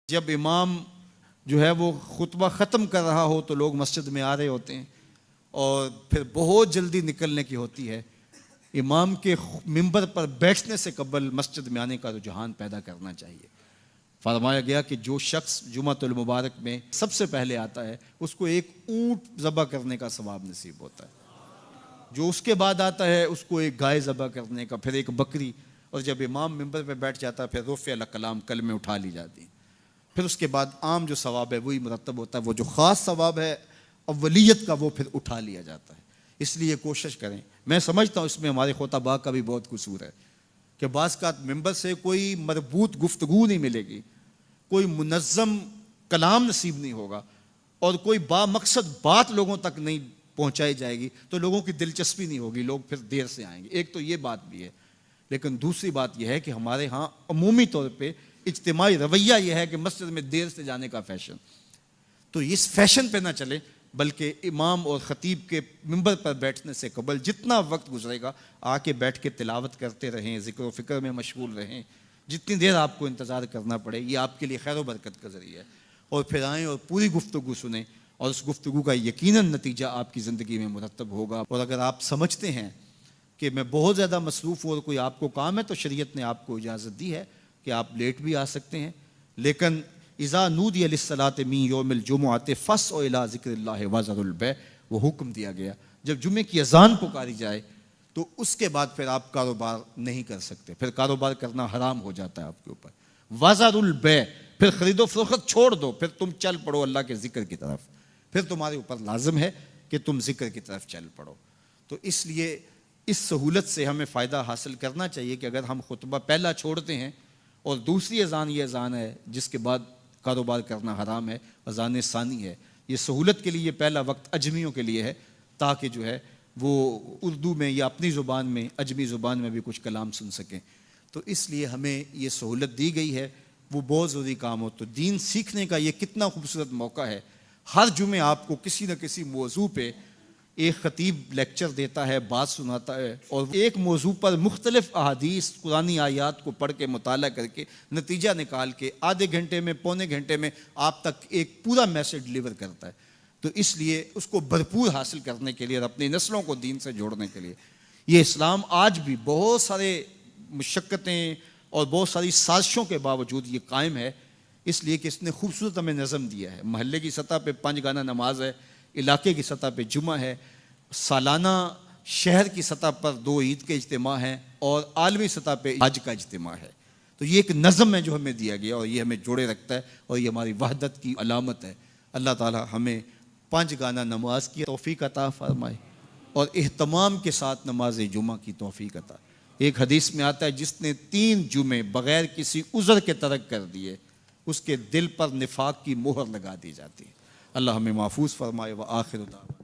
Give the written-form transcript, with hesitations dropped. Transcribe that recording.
جب امام جو ہے وہ خطبہ ختم کر رہا ہو تو لوگ مسجد میں آ رہے ہوتے ہیں اور پھر بہت جلدی نکلنے کی ہوتی ہے۔ امام کے منبر پر بیٹھنے سے قبل مسجد میں آنے کا رجحان پیدا کرنا چاہیے۔ فرمایا گیا کہ جو شخص جمعۃ المبارک میں سب سے پہلے آتا ہے اس کو ایک اونٹ ذبح کرنے کا ثواب نصیب ہوتا ہے، جو اس کے بعد آتا ہے اس کو ایک گائے ذبح کرنے کا، پھر ایک بکری، اور جب امام منبر پہ بیٹھ جاتا ہے پھر رفع الکلام کلمے اٹھا لی جاتی ہیں، پھر اس کے بعد عام جو ثواب ہے وہی مرتب ہوتا ہے، وہ جو خاص ثواب ہے اولیت کا وہ پھر اٹھا لیا جاتا ہے۔ اس لیے کوشش کریں، میں سمجھتا ہوں اس میں ہمارے خطباء کا بھی بہت قصور ہے کہ بعض کا ممبر سے کوئی مربوط گفتگو نہیں ملے گی، کوئی منظم کلام نصیب نہیں ہوگا اور کوئی با مقصد بات لوگوں تک نہیں پہنچائی جائے گی تو لوگوں کی دلچسپی نہیں ہوگی، لوگ پھر دیر سے آئیں گے۔ ایک تو یہ بات بھی ہے، لیکن دوسری بات یہ ہے کہ ہمارے ہاں عمومی طور پہ اجتماعی رویہ یہ ہے کہ مسجد میں دیر سے جانے کا فیشن، تو اس فیشن پہ نہ چلے، بلکہ امام اور خطیب کے منبر پر بیٹھنے سے قبل جتنا وقت گزرے گا آ کے بیٹھ کے تلاوت کرتے رہیں، ذکر و فکر میں مشغول رہیں، جتنی دیر آپ کو انتظار کرنا پڑے یہ آپ کے لیے خیر و برکت کا ذریعہ ہے، اور پھر آئیں اور پوری گفتگو سنیں اور اس گفتگو کا یقیناً نتیجہ آپ کی زندگی میں مرتب ہوگا۔ اور اگر آپ سمجھتے ہیں کہ میں بہت زیادہ مصروف ہوں اور کوئی آپ کو کام ہے تو شریعت نے آپ کو اجازت دی ہے کہ آپ لیٹ بھی آ سکتے ہیں، لیکن اذا نودی للصلاۃ من یوم الجمعۃ فاسعوا الی ذکر اللہ وذروا البیع، وہ حکم دیا گیا جب جمعے کی اذان پکاری جائے تو اس کے بعد پھر آپ کاروبار نہیں کر سکتے، پھر کاروبار کرنا حرام ہو جاتا ہے آپ کے اوپر۔ وذروا البیع، پھر خرید و فروخت چھوڑ دو، پھر تم چل پڑو اللہ کے ذکر کی طرف، پھر تمہارے اوپر لازم ہے کہ تم ذکر کی طرف چل پڑو۔ تو اس لیے اس سہولت سے ہمیں فائدہ حاصل کرنا چاہیے کہ اگر ہم خطبہ پہلا چھوڑتے ہیں اور دوسری اذان یہ اذان ہے جس کے بعد کاروبار کرنا حرام ہے، اذان ثانی ہے، یہ سہولت کے لیے یہ پہلا وقت اجمیوں کے لیے ہے تاکہ جو ہے وہ اردو میں یا اپنی زبان میں اجمی زبان میں بھی کچھ کلام سن سکیں۔ تو اس لیے ہمیں یہ سہولت دی گئی ہے، وہ بہت ضروری کام ہو۔ تو دین سیکھنے کا یہ کتنا خوبصورت موقع ہے، ہر جمعے آپ کو کسی نہ کسی موضوع پہ ایک خطیب لیکچر دیتا ہے، بات سناتا ہے، اور ایک موضوع پر مختلف احادیث قرآنی آیات کو پڑھ کے مطالعہ کر کے نتیجہ نکال کے آدھے گھنٹے میں پونے گھنٹے میں آپ تک ایک پورا میسج ڈلیور کرتا ہے۔ تو اس لیے اس کو بھرپور حاصل کرنے کے لیے اور اپنی نسلوں کو دین سے جوڑنے کے لیے یہ اسلام آج بھی بہت سارے مشقتیں اور بہت ساری سازشوں کے باوجود یہ قائم ہے، اس لیے کہ اس نے خوبصورت ہمیں نظم دیا ہے۔ محلے کی سطح پہ 5 گانا نماز ہے، علاقے کی سطح پہ جمعہ ہے، سالانہ شہر کی سطح پر 2 عید کے اجتماع ہیں، اور عالمی سطح پہ حج کا اجتماع ہے۔ تو یہ ایک نظم ہے جو ہمیں دیا گیا اور یہ ہمیں جوڑے رکھتا ہے اور یہ ہماری وحدت کی علامت ہے۔ اللہ تعالی ہمیں 5 گانا نماز کی توفیق عطا فرمائے اور اہتمام کے ساتھ نماز جمعہ کی توفیق عطا۔ ایک حدیث میں آتا ہے جس نے 3 جمعے بغیر کسی عذر کے ترک کر دیے اس کے دل پر نفاق کی مہر لگا دی جاتی ہے۔ اللہ ہمیں محفوظ فرمائے۔ وآخر دعوانا